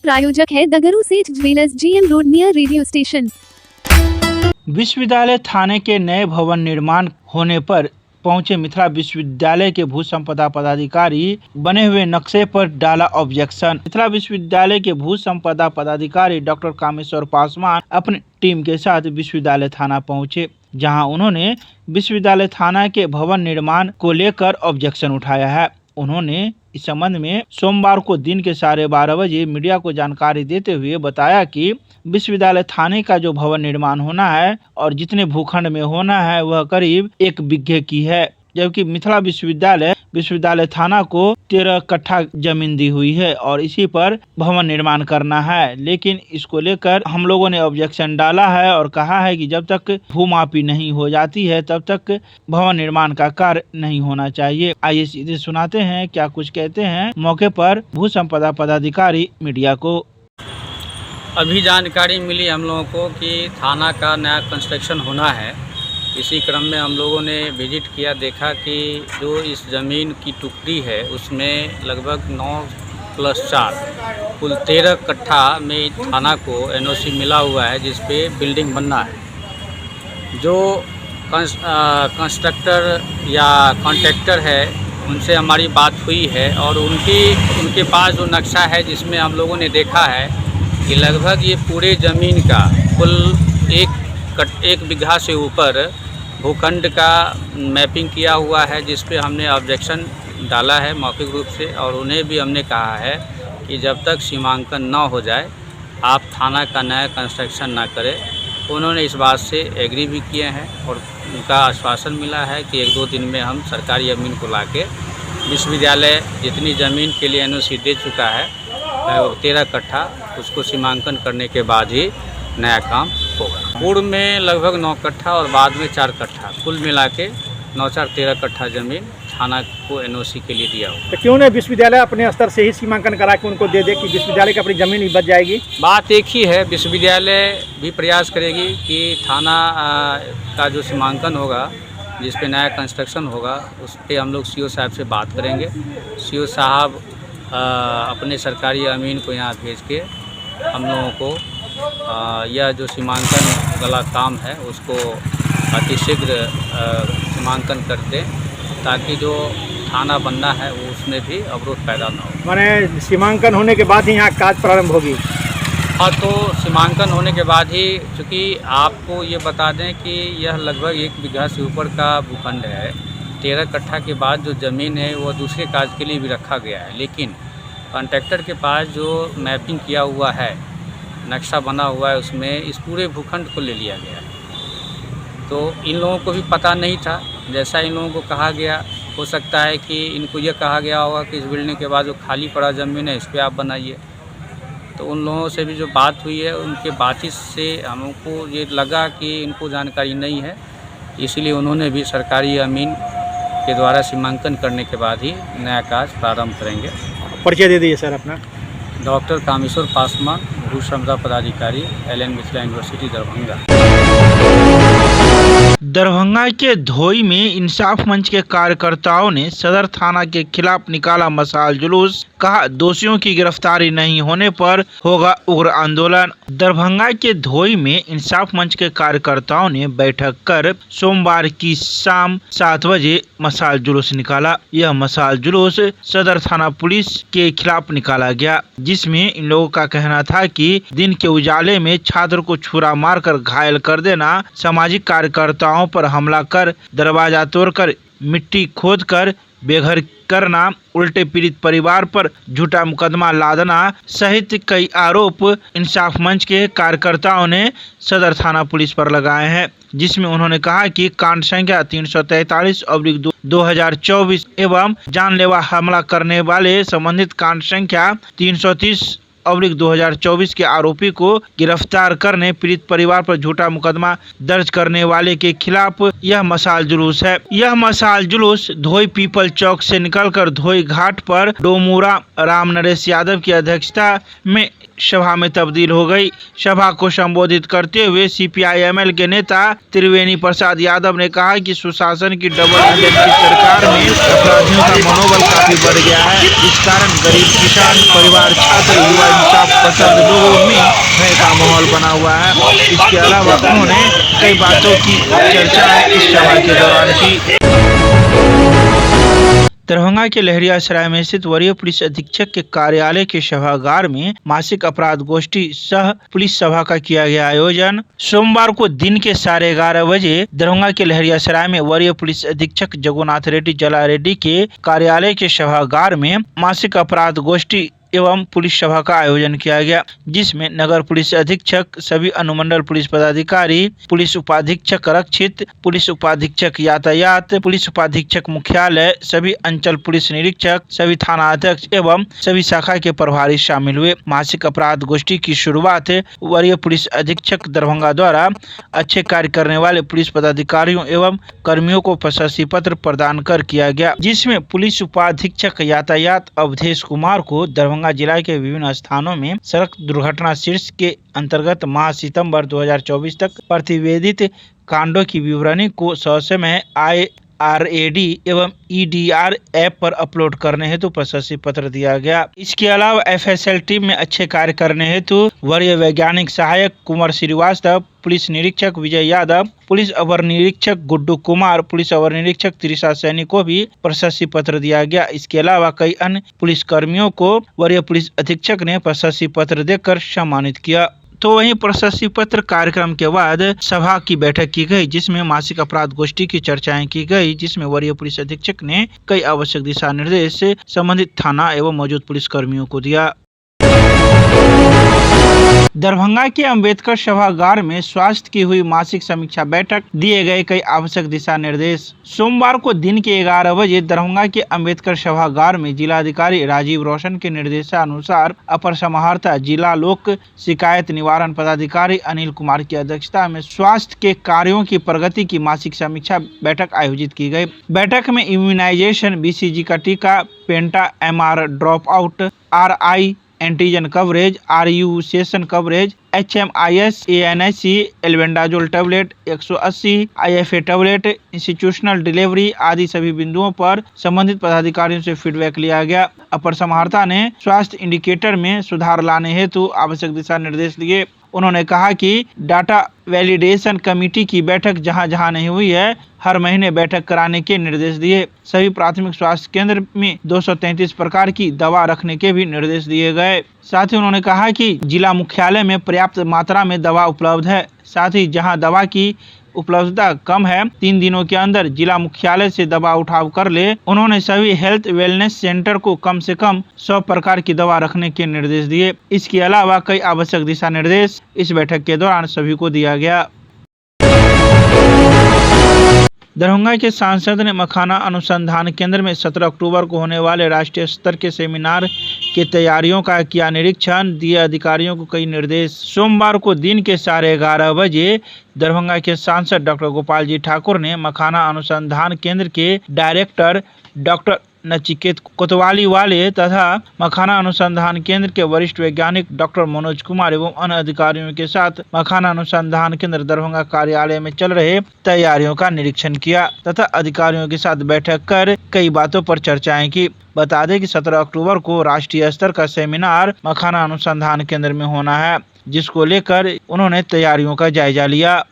प्रायोजक है दगरू सेठ jewellers, GM road near radio station. विश्वविद्यालय थाने के नए भवन निर्माण होने पर पहुंचे मिथिला विश्वविद्यालय के भू संपदा पदाधिकारी बने हुए नक्शे पर डाला ऑब्जेक्शन। मिथिला विश्वविद्यालय के भू संपदा पदाधिकारी डॉक्टर कामेश्वर पासवान अपनी टीम के साथ विश्वविद्यालय थाना पहुंचे, जहां उन्होंने विश्वविद्यालय थाना के भवन निर्माण को लेकर ऑब्जेक्शन उठाया है। उन्होंने इस संबंध में सोमवार को दिन के 12:30 बजे मीडिया को जानकारी देते हुए बताया कि विश्वविद्यालय थाने का जो भवन निर्माण होना है और जितने भूखंड में होना है वह करीब 1 बीघे की है, जबकि मिथिला विश्वविद्यालय थाना को 13 कट्ठा जमीन दी हुई है और इसी पर भवन निर्माण करना है। लेकिन इसको लेकर हम लोगों ने ऑब्जेक्शन डाला है और कहा है कि जब तक भूमापी नहीं हो जाती है तब तक भवन निर्माण का कार्य नहीं होना चाहिए। आइए सीधे सुनाते हैं क्या कुछ कहते हैं मौके पर भू संपदा पदाधिकारी मीडिया को। अभी जानकारी मिली हम लोगों को कि थाना का नया कंस्ट्रक्शन होना है। इसी क्रम में हम लोगों ने विजिट किया, देखा कि जो इस ज़मीन की टुकड़ी है उसमें लगभग 9+4 कुल 13 कट्ठा में थाना को NOC मिला हुआ है, जिस पे बिल्डिंग बनना है। जो कंस्ट्रक्टर या कॉन्ट्रैक्टर है उनसे हमारी बात हुई है और उनके पास जो नक्शा है जिसमें हम लोगों ने देखा है कि लगभग ये पूरे ज़मीन का कुल 1 बीघा से ऊपर भूखंड का मैपिंग किया हुआ है, जिस पे हमने ऑब्जेक्शन डाला है मौखिक रूप से। और उन्हें भी हमने कहा है कि जब तक सीमांकन न हो जाए आप थाना का नया कंस्ट्रक्शन ना करें। उन्होंने इस बात से एग्री भी किए हैं और उनका आश्वासन मिला है कि 1-2 दिन में हम सरकारी ज़मीन को लाके विश्वविद्यालय जितनी ज़मीन के लिए NOC दे चुका है 13 कट्ठा, उसको सीमांकन करने के बाद ही नया काम होगा। पूर्व में लगभग 9 कट्ठा और बाद में 4 कट्ठा, कुल मिला के 9-4-13 कट्ठा ज़मीन थाना को NOC के लिए दिया हुआ। तो क्यों नहीं विश्वविद्यालय अपने स्तर से ही सीमांकन करा के उनको दे दे कि विश्वविद्यालय की अपनी ज़मीन ही बच जाएगी? बात एक ही है, विश्वविद्यालय भी प्रयास करेगी कि थाना का जो सीमांकन होगा, जिस पे नया कंस्ट्रक्शन होगा, उस पर हम लोग CO साहब से बात करेंगे। CO साहब अपने सरकारी अमीन को यहाँ भेज के हम लोगों को यह जो सीमांकन वाला काम है उसको अतिशीघ्र सीमांकन कर दें, ताकि जो थाना बनना है वो उसमें भी अवरोध पैदा ना हो। माने सीमांकन होने के बाद ही यहाँ कार्य प्रारंभ होगी? हाँ, तो सीमांकन होने के बाद ही, चूँकि आपको ये बता दें कि यह लगभग 1 बीघा से ऊपर का भूखंड है। 13 कट्ठा के बाद जो ज़मीन है वो दूसरे कार्य के लिए भी रखा गया है, लेकिन कॉन्ट्रैक्टर के पास जो मैपिंग किया हुआ है, नक्शा बना हुआ है, उसमें इस पूरे भूखंड को ले लिया गया है। तो इन लोगों को भी पता नहीं था, जैसा इन लोगों को कहा गया, हो सकता है कि इनको ये कहा गया होगा कि इस बिल्डिंग के बाद जो खाली पड़ा ज़मीन है इस पर आप बनाइए। तो उन लोगों से भी जो बात हुई है उनके बातचीत से हमको ये लगा कि इनको जानकारी नहीं है, इसलिए उन्होंने भी सरकारी अमीन के द्वारा सीमांकन करने के बाद ही नया कार्य प्रारंभ करेंगे। परिचय दे दीजिए सर अपना। डॉक्टर कामेश्वर पासवान, भू संपदा पदाधिकारी, LN मिथिला यूनिवर्सिटी दरभंगा। दरभंगा के धोई में इंसाफ मंच के कार्यकर्ताओं ने सदर थाना के खिलाफ निकाला मशाल जुलूस, कहा दोषियों की गिरफ्तारी नहीं होने पर होगा उग्र आंदोलन। दरभंगा के धोई में इंसाफ मंच के कार्यकर्ताओं ने बैठक कर सोमवार की शाम 7 बजे मशाल जुलूस निकाला। यह मशाल जुलूस सदर थाना पुलिस के खिलाफ निकाला गया, जिसमें इन लोगों का कहना था कि दिन के उजाले में छात्र को छुरा मारकर घायल कर देना, सामाजिक कार्यकर्ताओं पर हमला कर दरवाजा तोड़कर मिट्टी खोदकर बेघर करना, उल्टे पीड़ित परिवार पर झूठा मुकदमा लादना सहित कई आरोप इंसाफ मंच के कार्यकर्ताओं ने सदर थाना पुलिस पर लगाए हैं, जिसमें उन्होंने कहा कि कांड संख्या 343/2024 एवं जानलेवा हमला करने वाले संबंधित कांड संख्या 330/2024 के आरोपी को गिरफ्तार करने, पीड़ित परिवार पर झूठा मुकदमा दर्ज करने वाले के खिलाफ यह मशाल जुलूस है। यह मशाल जुलूस धोई पीपल चौक से निकलकर धोई घाट पर डोमूरा राम नरेश यादव की अध्यक्षता में सभा में तब्दील हो गई। सभा को संबोधित करते हुए CPI-ML के नेता त्रिवेणी प्रसाद यादव ने कहा कि सुशासन की डबल इंजन की सरकार में अपराधियों का मनोबल काफी बढ़ गया है। इस कारण गरीब किसान परिवार, छात्र, युवा, इंसाफ पसंद लोगों में भय का माहौल बना हुआ है। इसके अलावा उन्होंने कई बातों की चर्चा इस सभा के दौरान की। दरभंगा के लहरियासराय में स्थित वरीय पुलिस अधीक्षक के कार्यालय के सभागार में मासिक अपराध गोष्ठी सह पुलिस सभा का किया गया आयोजन। सोमवार को दिन के 11:30 बजे दरभंगा के लहरियासराय में वरीय पुलिस अधीक्षक जगन्नाथ रेड्डी जला रेड्डी के कार्यालय के सभागार में मासिक अपराध गोष्ठी एवं पुलिस सभा का आयोजन किया गया, जिसमें नगर पुलिस अधीक्षक, सभी अनुमंडल पुलिस पदाधिकारी, पुलिस उपाधीक्षक रक्षित, पुलिस उपाधीक्षक यातायात, पुलिस उपाधीक्षक मुख्यालय, सभी अंचल पुलिस निरीक्षक, सभी थाना अध्यक्ष एवं सभी शाखा के प्रभारी शामिल हुए। मासिक अपराध गोष्ठी की शुरुआत वरीय पुलिस अधीक्षक दरभंगा द्वारा अच्छे कार्य करने वाले पुलिस पदाधिकारियों एवं कर्मियों को प्रशस्ति पत्र प्रदान कर किया गया, जिसमें पुलिस उपाधीक्षक यातायात अवधेश कुमार को दरभंगा जिला के विभिन्न स्थानों में सड़क दुर्घटना शीर्ष के अंतर्गत माह सितंबर 2024 तक प्रतिवेदित कांडों की विवरणी को ससमय IRAD एवं EDR ऐप पर अपलोड करने हेतु प्रशस्ति पत्र दिया गया। इसके अलावा FSL टीम में अच्छे कार्य करने हेतु वरीय वैज्ञानिक सहायक कुमार श्रीवास्तव, पुलिस निरीक्षक विजय यादव, पुलिस अवर निरीक्षक गुड्डू कुमार, पुलिस अवर निरीक्षक त्रिषा सैनी को भी प्रशस्ति पत्र दिया गया। इसके अलावा कई अन्य पुलिस कर्मियों को वरीय पुलिस अधीक्षक ने प्रशस्ति पत्र देकर सम्मानित किया। तो वहीं प्रशस्ति पत्र कार्यक्रम के बाद सभा की बैठक की गई, जिसमें मासिक अपराध गोष्ठी की चर्चाएं की गई, जिसमें वरीय पुलिस अधीक्षक ने कई आवश्यक दिशा निर्देश संबंधित थाना एवं मौजूद पुलिस कर्मियों को दिया। दरभंगा के अंबेडकर सभागार में स्वास्थ्य की हुई मासिक समीक्षा बैठक, दिए गए कई आवश्यक दिशा निर्देश। सोमवार को दिन के 11 बजे दरभंगा के अंबेडकर सभागार में जिलाधिकारी राजीव रोशन के निर्देशानुसार अपर समाहर्ता जिला लोक शिकायत निवारण पदाधिकारी अनिल कुमार की अध्यक्षता में स्वास्थ्य के कार्यों की प्रगति की मासिक समीक्षा बैठक आयोजित की गई। बैठक में इम्यूनाइजेशन, BCG का टीका, पेंटा MR drop out, RI antigen coverage, RU session coverage, HMIS, ANIC, albendazole tablet 180, IFA tablet, institutional delivery आदि सभी बिंदुओं पर संबंधित पदाधिकारियों से फीडबैक लिया गया। अपर समाहर्ता ने स्वास्थ्य इंडिकेटर में सुधार लाने हेतु आवश्यक दिशा निर्देश दिए। उन्होंने कहा कि डाटा वैलिडेशन कमेटी की बैठक जहां जहां नहीं हुई है, हर महीने बैठक कराने के निर्देश दिए। सभी प्राथमिक स्वास्थ्य केंद्र में 233 प्रकार की दवा रखने के भी निर्देश दिए गए। साथ ही उन्होंने कहा कि जिला मुख्यालय में पर्याप्त मात्रा में दवा उपलब्ध है। साथ ही जहां दवा की उपलब्धता कम है, 3 दिनों के अंदर जिला मुख्यालय से दवा उठाव कर ले। उन्होंने सभी हेल्थ वेलनेस सेंटर को कम से कम 100 प्रकार की दवा रखने के निर्देश दिए। इसके अलावा कई आवश्यक दिशा निर्देश इस बैठक के दौरान सभी को दिया गया। दरभंगा के सांसद ने मखाना अनुसंधान केंद्र में 17 अक्टूबर को होने वाले राष्ट्रीय स्तर के सेमिनार की तैयारियों का किया निरीक्षण, दिए अधिकारियों को कई निर्देश। सोमवार को दिन के 11:30 बजे दरभंगा के सांसद डॉक्टर गोपाल जी ठाकुर ने मखाना अनुसंधान केंद्र के डायरेक्टर डॉक्टर नचिकेत कोतवाली वाले तथा मखाना अनुसंधान केंद्र के वरिष्ठ वैज्ञानिक डॉक्टर मनोज कुमार एवं अन्य अधिकारियों के साथ मखाना अनुसंधान केंद्र दरभंगा कार्यालय में चल रहे तैयारियों का निरीक्षण किया तथा अधिकारियों के साथ बैठक कर कई बातों पर चर्चाएं की। बता दें कि 17 अक्टूबर को राष्ट्रीय स्तर का सेमिनार मखाना अनुसंधान केंद्र में होना है, जिसको लेकर उन्होंने तैयारियों का जायजा लिया।